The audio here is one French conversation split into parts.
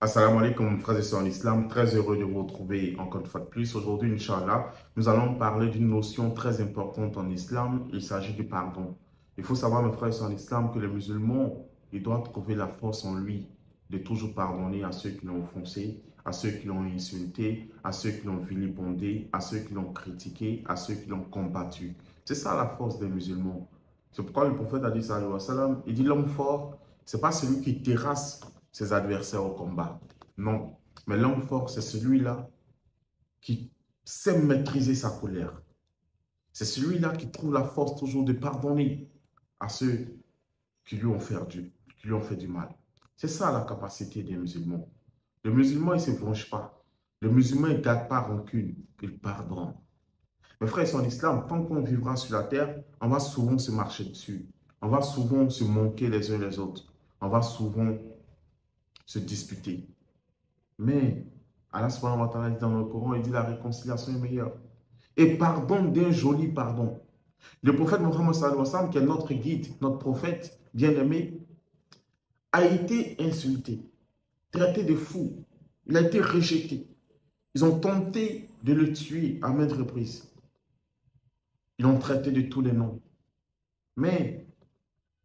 Assalamu alaikum, frères et sœurs en islam. Très heureux de vous retrouver encore une fois de plus. Aujourd'hui, Inch'Allah, nous allons parler d'une notion très importante en islam. Il s'agit du pardon. Il faut savoir, mes frères et sœurs en islam, que les musulmans, ils doivent trouver la force en lui de toujours pardonner à ceux qui l'ont offensé, à ceux qui l'ont insulté, à ceux qui l'ont vilipendé, à ceux qui l'ont critiqué, à ceux qui l'ont combattu. C'est ça la force des musulmans. C'est pourquoi le prophète a dit, sallallahu alayhi wa sallam, il dit l'homme fort, c'est pas celui qui terrasse ses adversaires au combat. Non. Mais l'homme fort, c'est celui-là qui sait maîtriser sa colère. C'est celui-là qui trouve la force toujours de pardonner à ceux qui lui ont fait du mal. C'est ça la capacité des musulmans. Le musulman, il ne se venge pas. Le musulman, il ne garde pas rancune. Il pardonne. Mes frères, c'est en islam, tant qu'on vivra sur la terre, on va souvent se marcher dessus. On va souvent se manquer les uns les autres. On va souvent se disputer. Mais Allah subhanahu wa ta'ala dit dans le Coran, il dit la réconciliation est meilleure. Et pardonne d'un joli pardon. Le prophète Mohammed sallallahu alayhi wa sallam, qui est notre guide, notre prophète bien-aimé, a été insulté, traité de fou. Il a été rejeté. Ils ont tenté de le tuer à maintes reprises. Ils l'ont traité de tous les noms. Mais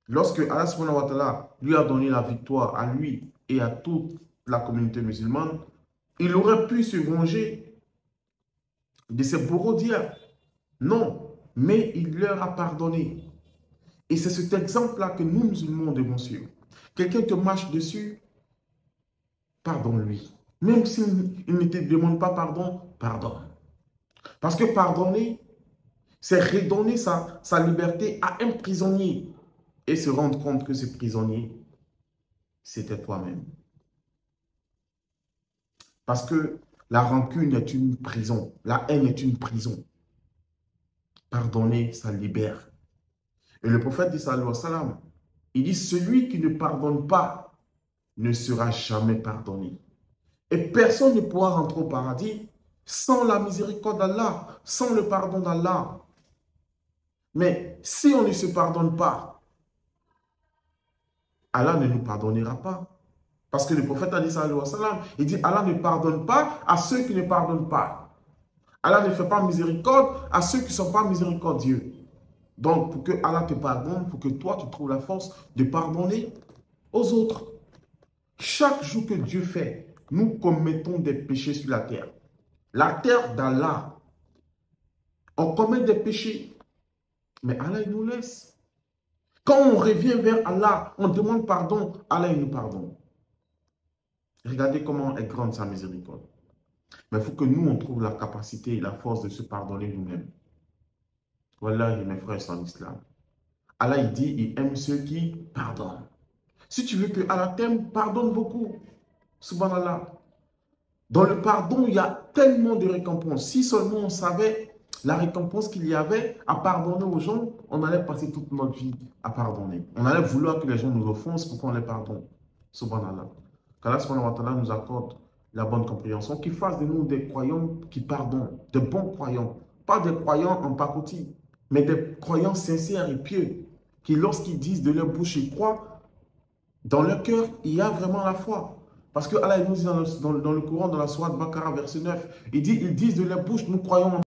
lorsque Allah subhanahu wa ta'ala lui a donné la victoire à lui et à toute la communauté musulmane, il aurait pu se venger de ses bourreaux d'hier. Non, mais il leur a pardonné. Et c'est cet exemple-là que nous, musulmans, devons suivre. Quelqu'un te marche dessus, pardonne-lui. Même s'il ne te demande pas pardon, pardonne. Parce que pardonner, c'est redonner sa liberté à un prisonnier et se rendre compte que ce prisonnier, c'était toi-même. Parce que la rancune est une prison, la haine est une prison. Pardonner, ça libère. Et le prophète dit, sallallahu alayhi wa sallam, il dit, celui qui ne pardonne pas ne sera jamais pardonné. Et personne ne pourra rentrer au paradis sans la miséricorde d'Allah, sans le pardon d'Allah. Mais si on ne se pardonne pas, Allah ne nous pardonnera pas. Parce que le prophète a dit, sallallahu alayhi wa sallam, il dit, Allah ne pardonne pas à ceux qui ne pardonnent pas. Allah ne fait pas miséricorde à ceux qui ne sont pas miséricordieux. Donc, pour que Allah te pardonne, pour que toi, tu trouves la force de pardonner aux autres. Chaque jour que Dieu fait, nous commettons des péchés sur la terre. La terre d'Allah, on commet des péchés, mais Allah, il nous laisse. Quand on revient vers Allah, on demande pardon, Allah, il nous pardonne. Regardez comment est grande sa miséricorde. Mais il faut que nous, on trouve la capacité et la force de se pardonner nous-mêmes. Voilà, mes frères, c'est en islam. Allah, il dit, il aime ceux qui pardonnent. Si tu veux que Allah t'aime, pardonne beaucoup. Subhanallah. Dans le pardon, il y a tellement de récompenses. Si seulement on savait la récompense qu'il y avait à pardonner aux gens, on allait passer toute notre vie à pardonner. On allait vouloir que les gens nous offensent pour qu'on les pardonne. Subhanallah. Qu'Allah subhanahu wa ta'ala nous accorde la bonne compréhension, qu'il fasse de nous des croyants qui pardonnent, des bons croyants. Pas des croyants en pacotille, mais des croyants sincères et pieux, qui lorsqu'ils disent de leur bouche, ils croient, dans leur cœur, il y a vraiment la foi. Parce que Allah nous dit dans le Coran, dans la sourate Baqarah, verset 9, il dit, ils disent de leur bouche, nous croyons en